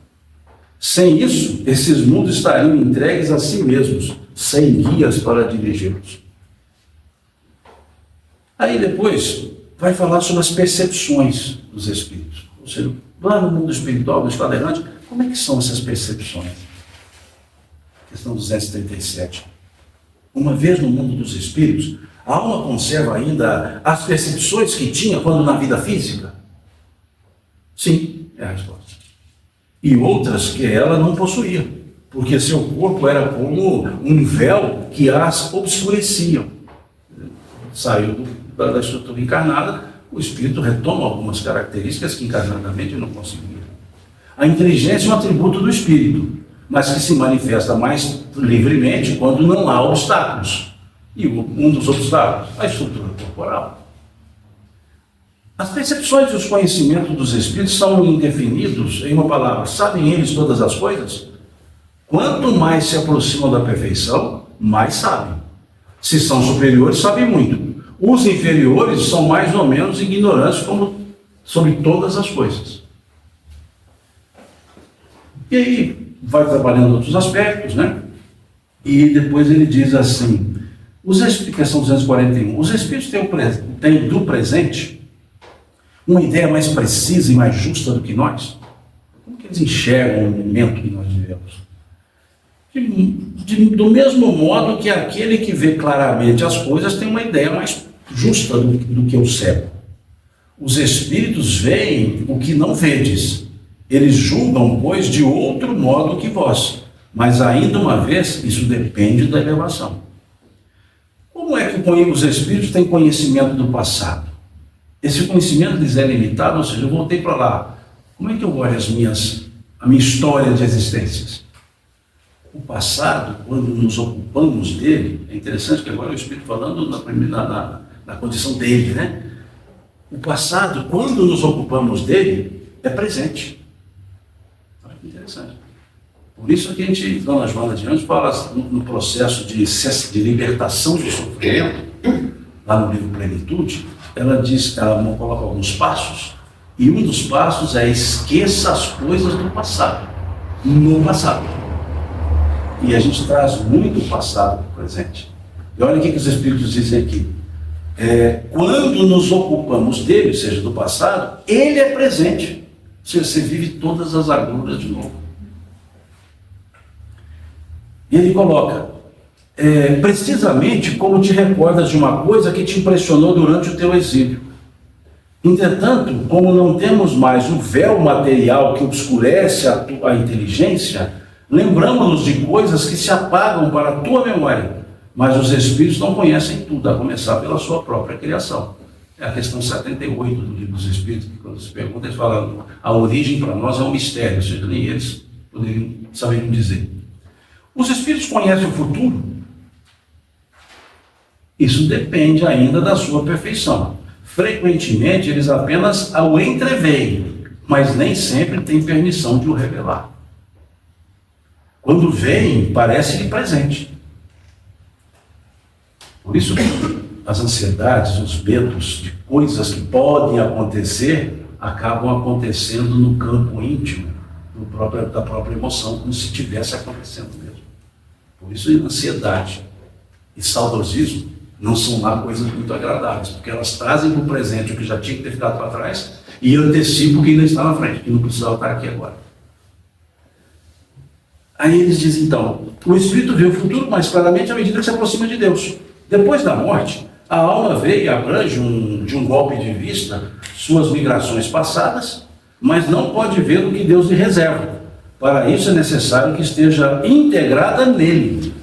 Sem isso, esses mundos estariam entregues a si mesmos, sem guias para dirigi-los. Aí depois vai falar sobre as percepções dos espíritos. Ou seja, lá no mundo espiritual, no estado errante, como é que são essas percepções? Questão 237. Uma vez no mundo dos espíritos, a alma conserva ainda as percepções que tinha quando na vida física? Sim, é a resposta. E outras que ela não possuía, porque seu corpo era como um véu que as obscurecia. Saiu da estrutura encarnada, o espírito retoma algumas características que encarnadamente não conseguia. A inteligência é um atributo do espírito, mas que se manifesta mais livremente quando não há obstáculos. E um dos obstáculos, a estrutura corporal. As percepções e os conhecimentos dos espíritos são indefinidos, em uma palavra, sabem eles todas as coisas? Quanto mais se aproximam da perfeição, mais sabem. Se são superiores, sabem muito. Os inferiores são mais ou menos ignorantes sobre todas as coisas. E aí vai trabalhando outros aspectos, né? E depois ele diz assim, questão 241, os espíritos têm do presente uma ideia mais precisa e mais justa do que nós? Como que eles enxergam o momento que nós vivemos? Do mesmo modo que aquele que vê claramente as coisas tem uma ideia mais justa do que o cego. Os espíritos veem o que não vedes. Eles julgam, pois, de outro modo que vós. Mas, ainda uma vez, isso depende da elevação. Como é que os espíritos têm conhecimento do passado? Esse conhecimento lhes é limitado, ou seja, eu voltei para lá. Como é que eu olho a minha história de existências? O passado, quando nos ocupamos dele, é interessante que agora o Espírito falando na condição dele, né? O passado, quando nos ocupamos dele, é presente. Olha que interessante. Por isso que a gente, Dona Joana de Anjos, fala no processo de libertação do sofrimento, lá no livro Plenitude, ela coloca alguns passos, e um dos passos é esqueça as coisas do passado, no passado. E a gente traz muito o passado para o presente. E olha o que os Espíritos dizem aqui. Quando nos ocupamos dele, ou seja, do passado, ele é presente. Ou seja, você vive todas as agruras de novo. E ele coloca, precisamente como te recordas de uma coisa que te impressionou durante o teu exílio. Entretanto, como não temos mais o véu material que obscurece a inteligência, lembramos-nos de coisas que se apagam para a tua memória, mas os espíritos não conhecem tudo, a começar pela sua própria criação. É a questão 78 do livro dos Espíritos, que quando se pergunta, eles falam, a origem para nós é um mistério, ou seja, nem eles poderiam saber dizer. Os espíritos conhecem o futuro? Isso depende ainda da sua perfeição. Frequentemente, eles apenas o entreveem, mas nem sempre têm permissão de o revelar. Quando veem, parece-lhe presente. Por isso, as ansiedades, os medos de coisas que podem acontecer, acabam acontecendo no campo íntimo da própria emoção, como se estivesse acontecendo mesmo. Por isso, ansiedade e saudosismo não são lá coisas muito agradáveis, porque elas trazem para o presente o que já tinha que ter ficado para trás e antecipam o que ainda está na frente, que não precisava estar aqui agora. Aí eles dizem, então, o espírito vê o futuro mais claramente à medida que se aproxima de Deus. Depois da morte, a alma vê e abrange de um golpe de vista suas migrações passadas, mas não pode ver o que Deus lhe reserva. Para isso é necessário que esteja integrada nele,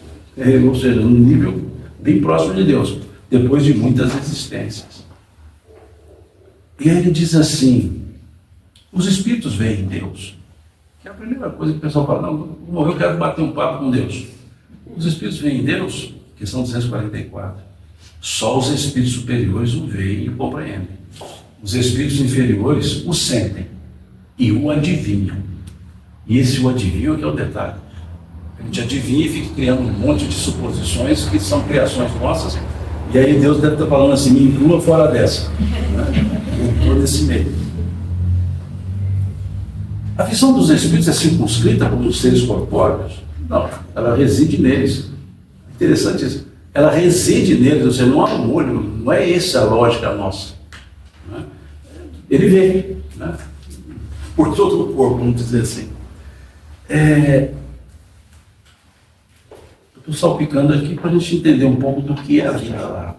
ou seja, num nível bem próximo de Deus, depois de muitas existências. E aí ele diz assim, os espíritos veem Deus. Que é a primeira coisa que o pessoal fala, não, eu quero bater um papo com Deus. Os espíritos veem Deus, questão 244. Só os espíritos superiores o veem e o compreendem. Os espíritos inferiores o sentem e o adivinham. E esse o adivinho é que é o detalhe. A gente adivinha e fica criando um monte de suposições que são criações nossas, e aí Deus deve estar falando assim, me inclua fora dessa, né? Todo esse meio. A visão dos espíritos é circunscrita como os seres corpóreos? Não, ela reside neles. Interessante isso. Ela reside neles, ou seja, não há um olho, não é essa a lógica nossa. Né? Ele vê, né? Por todo o corpo, vamos dizer assim. Estou salpicando aqui para a gente entender um pouco do que é a vida lá.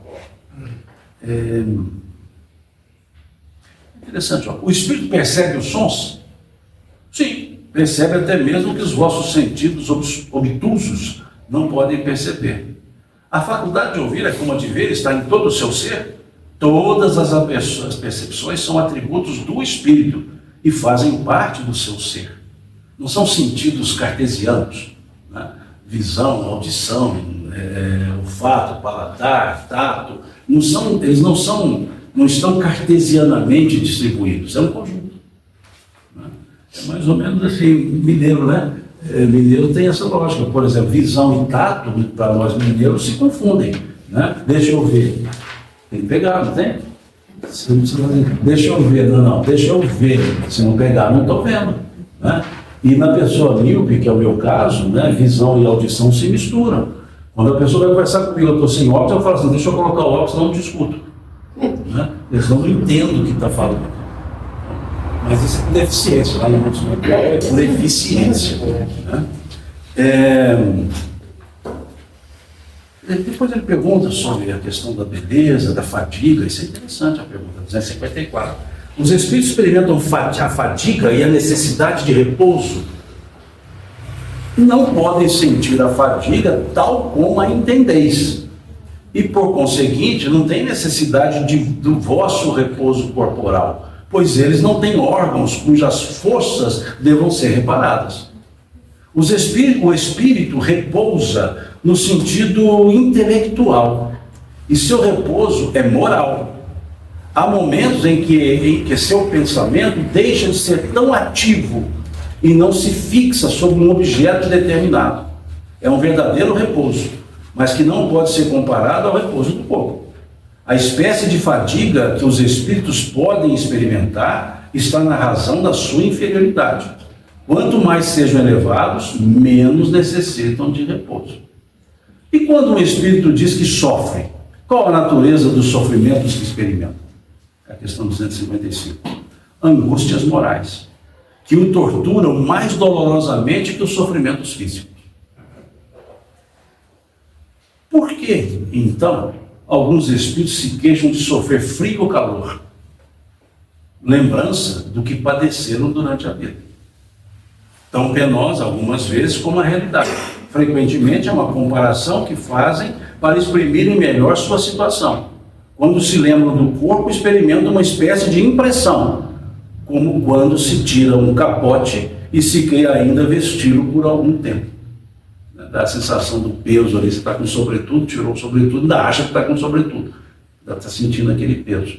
Interessante, ó. O espírito percebe os sons? Sim, percebe até mesmo que os vossos sentidos obtusos não podem perceber. A faculdade de ouvir é como a de ver, está em todo o seu ser. Todas as percepções são atributos do espírito e fazem parte do seu ser. Não são sentidos cartesianos, né? Visão, audição, olfato, paladar, tato, eles não estão cartesianamente distribuídos, é um conjunto. Né? É mais ou menos assim, mineiro, né? Mineiro tem essa lógica, por exemplo, visão e tato, para nós mineiros, se confundem. Né? Deixa eu ver, tem que pegar, não tem? Deixa eu ver, não, deixa eu ver, se não pegar, não estou vendo. Né? E na pessoa míope, que é o meu caso, né, visão e audição se misturam. Quando a pessoa vai conversar comigo, eu estou sem óculos, eu falo assim, deixa eu colocar o óculos, senão eu não discuto. Né? Eu não entendo o que está falando. Mas isso é deficiência, lá no mundo espiritual é deficiência. Né? Depois ele pergunta sobre a questão da beleza, da fadiga. Isso é interessante, a pergunta 254. Os espíritos experimentam a fadiga e a necessidade de repouso. Não podem sentir a fadiga tal como a entendeis. E, por conseguinte, não tem necessidade do vosso repouso corporal, pois eles não têm órgãos cujas forças devam ser reparadas. O espírito repousa no sentido intelectual, e seu repouso é moral. Há momentos em que seu pensamento deixa de ser tão ativo e não se fixa sobre um objeto determinado. É um verdadeiro repouso, mas que não pode ser comparado ao repouso do corpo. A espécie de fadiga que os espíritos podem experimentar está na razão da sua inferioridade. Quanto mais sejam elevados, menos necessitam de repouso. E quando um espírito diz que sofre, qual a natureza dos sofrimentos que experimenta? É a questão 255. Angústias morais, que o torturam mais dolorosamente que os sofrimentos físicos. Por que, então, alguns espíritos se queixam de sofrer frio ou calor? Lembrança do que padeceram durante a vida. Tão penosa, algumas vezes, como a realidade. Frequentemente é uma comparação que fazem para exprimirem melhor sua situação. Quando se lembram do corpo, experimentam uma espécie de impressão, como quando se tira um capote e se quer ainda vesti-lo por algum tempo. Dá a sensação do peso ali, você está com sobretudo, tirou o sobretudo, ainda acha que está com sobretudo. Ainda está sentindo aquele peso.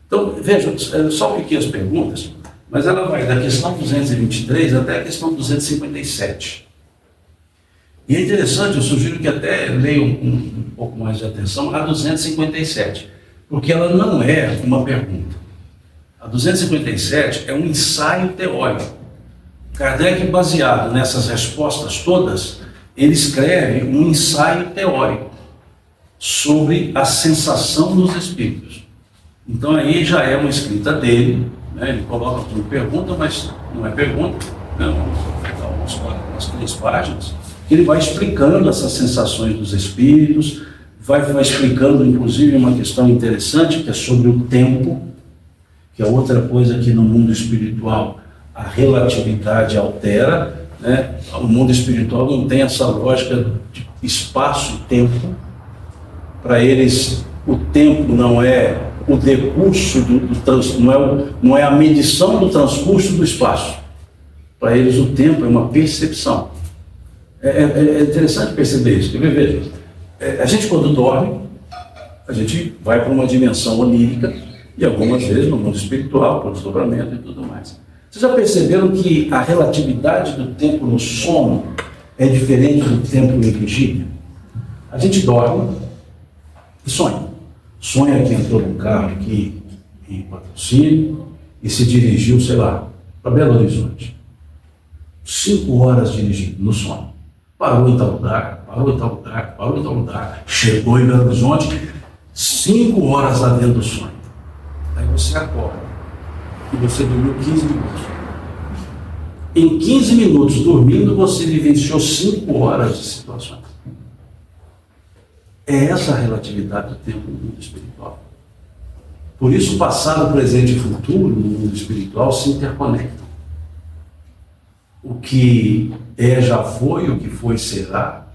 Então, vejam, só pequenas perguntas, mas ela vai da questão 223 até a questão 257. E é interessante, eu sugiro que até leiam um pouco mais de atenção a 257, porque ela não é uma pergunta. A 257 é um ensaio teórico. Kardec, baseado nessas respostas todas, ele escreve um ensaio teórico sobre a sensação dos espíritos. Então aí já é uma escrita dele, né? Ele coloca como pergunta, mas não é pergunta, né? Umas 3 páginas. Ele vai explicando essas sensações dos espíritos, vai explicando inclusive uma questão interessante, que é sobre o tempo, que é outra coisa que no mundo espiritual a relatividade altera, né? O mundo espiritual não tem essa lógica de espaço e tempo. Para eles, o tempo não é o decurso não é a medição do transcurso do espaço. Para eles, o tempo é uma percepção. É interessante perceber isso. Veja, a gente quando dorme, a gente vai para uma dimensão onírica e algumas vezes no mundo espiritual, por desdobramento e tudo mais. Vocês já perceberam que a relatividade do tempo no sono é diferente do tempo em vigília? A gente dorme e sonha. Sonha que entrou num carro aqui em Patrocínio e se dirigiu, sei lá, para Belo Horizonte. 5 horas dirigindo no sonho. Parou em tal lugar, parou em tal lugar, parou em tal lugar. Chegou em Belo Horizonte, 5 horas lá dentro do sonho. Aí você acorda e você dormiu 15 minutos. Em 15 minutos dormindo, você vivenciou 5 horas de situações. É essa a relatividade do tempo no mundo espiritual. Por isso, passado, presente e futuro no mundo espiritual se interconectam. O que já foi, o que foi será,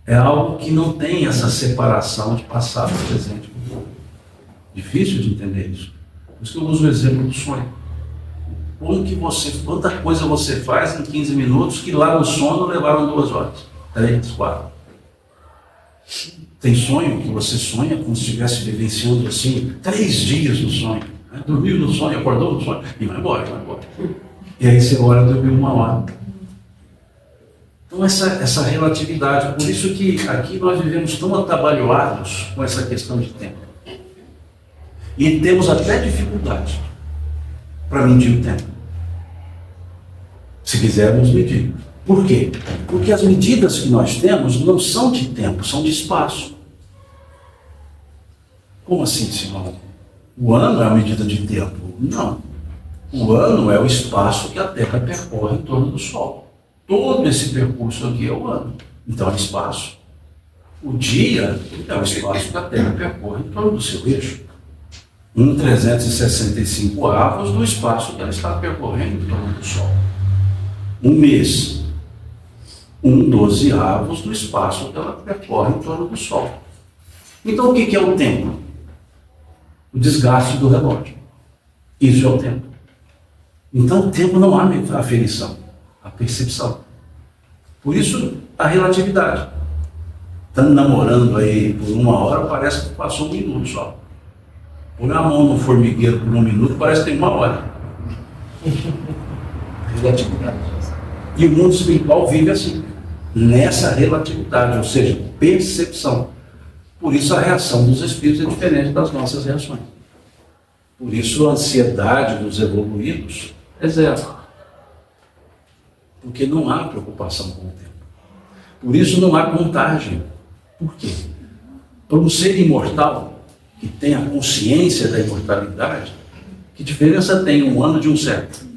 é algo que não tem essa separação de passado, presente e futuro. Difícil de entender isso. Por isso que eu uso o exemplo do sonho. Quanta coisa você faz em 15 minutos que lá no sono levaram 2 horas, 3, 4. Tem sonho que você sonha como se estivesse vivenciando assim 3 dias no sonho. Né? Dormiu no sonho, acordou no sonho e vai embora. E aí você olha e dormiu 1 hora. Então essa relatividade, por isso que aqui nós vivemos tão atabalhoados com essa questão de tempo. E temos até dificuldade para medir o tempo. Se quisermos medir. Por quê? Porque as medidas que nós temos não são de tempo, são de espaço. Como assim, Simão? O ano é a medida de tempo? Não. O ano é o espaço que a Terra percorre em torno do Sol. Todo esse percurso aqui é o ano. Então é espaço. O dia é o espaço que a Terra percorre em torno do seu eixo. 365 avos do espaço que ela está percorrendo em torno do Sol. Um mês, 12 avos do espaço que ela percorre em torno do Sol. Então o que é o tempo? O desgaste do relógio. Isso é o tempo. Então o tempo não há aferição, há percepção. Por isso a relatividade. Estando namorando aí por 1 hora, parece que passou 1 minuto só. Pôr a mão no formigueiro por 1 minuto, parece que tem 1 hora. Relatividade. E o mundo espiritual vive assim, nessa relatividade, ou seja, percepção. Por isso a reação dos espíritos é diferente das nossas reações. Por isso a ansiedade dos evoluídos é zero. Porque não há preocupação com o tempo. Por isso não há contagem. Por quê? Para um ser imortal, que tem a consciência da imortalidade, que diferença tem 1 ano de 1 século?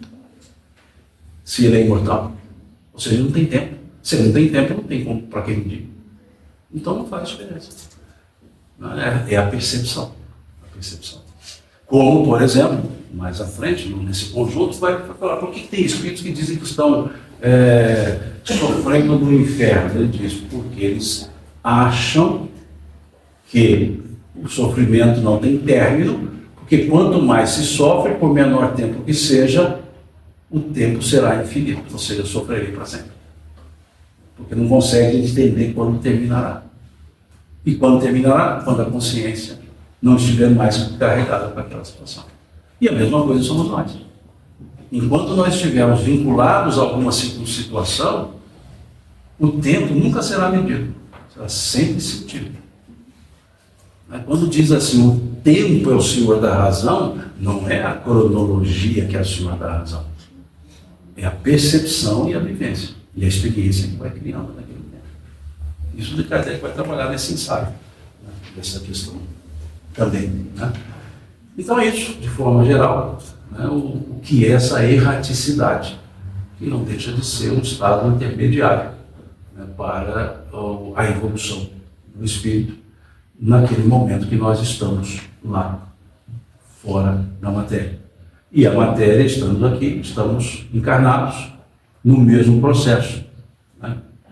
Se ele é imortal. Ou seja, não tem tempo. Se ele não tem tempo, não tem como para quem medir. Então não faz diferença. É a percepção. A percepção. Como, por exemplo, mais à frente, nesse conjunto, vai falar por que tem espíritos que dizem que estão sofrendo no inferno. Ele diz, porque eles acham que o sofrimento não tem término, porque quanto mais se sofre, por menor tempo que seja, o tempo será infinito, ou seja, eu sofrerei para sempre. Porque não consegue entender quando terminará. E quando terminará? Quando a consciência não estiver mais carregada para aquela situação. E a mesma coisa somos nós. Enquanto nós estivermos vinculados a alguma situação, o tempo nunca será medido, será sempre sentido. Quando diz assim, o tempo é o senhor da razão, não é a cronologia que é o senhor da razão. É a percepção e a vivência, e a experiência que vai criando naquele tempo. Isso de Kardec vai trabalhar nesse ensaio, dessa questão também. Então é isso, de forma geral, o que é essa erraticidade, que não deixa de ser um estado intermediário para a evolução do espírito, naquele momento que nós estamos lá, fora da matéria. E a matéria, estando aqui, estamos encarnados no mesmo processo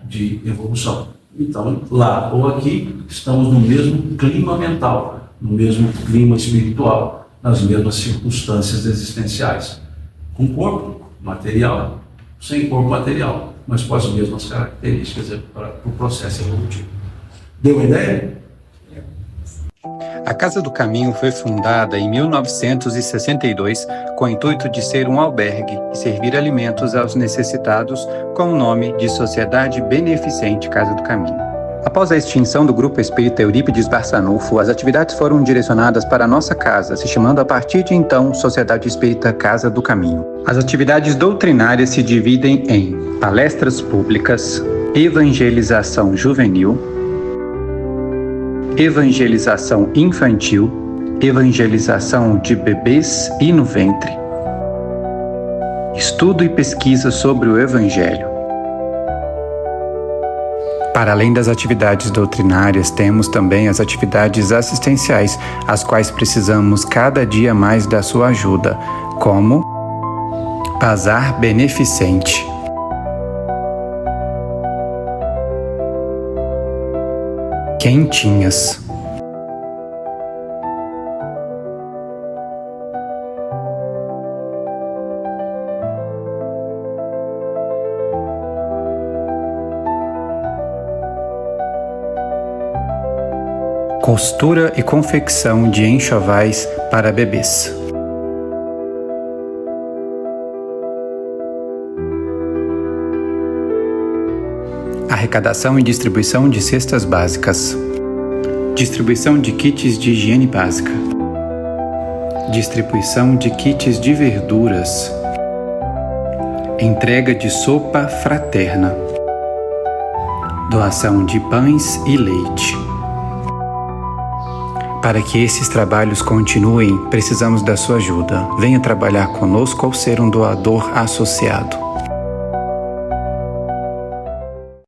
de evolução. Então, lá ou aqui, estamos no mesmo clima mental, no mesmo clima espiritual, nas mesmas circunstâncias existenciais, com corpo material, sem corpo material, mas com as mesmas características para o processo evolutivo. Deu uma ideia? A Casa do Caminho foi fundada em 1962 com o intuito de ser um albergue e servir alimentos aos necessitados com o nome de Sociedade Beneficente Casa do Caminho. Após a extinção do Grupo Espírita Eurípides Barçanufo, as atividades foram direcionadas para a nossa casa, se chamando a partir de então Sociedade Espírita Casa do Caminho. As atividades doutrinárias se dividem em palestras públicas, evangelização juvenil, evangelização infantil, evangelização de bebês e no ventre, estudo e pesquisa sobre o Evangelho. Para além das atividades doutrinárias, temos também as atividades assistenciais, as quais precisamos cada dia mais da sua ajuda, como Bazar Beneficente, Quentinhas, costura e confecção de enxovais para bebês. Arrecadação e distribuição de cestas básicas. Distribuição de kits de higiene básica. Distribuição de kits de verduras. Entrega de sopa fraterna. Doação de pães e leite. Para que esses trabalhos continuem, precisamos da sua ajuda. Venha trabalhar conosco ou ser um doador associado.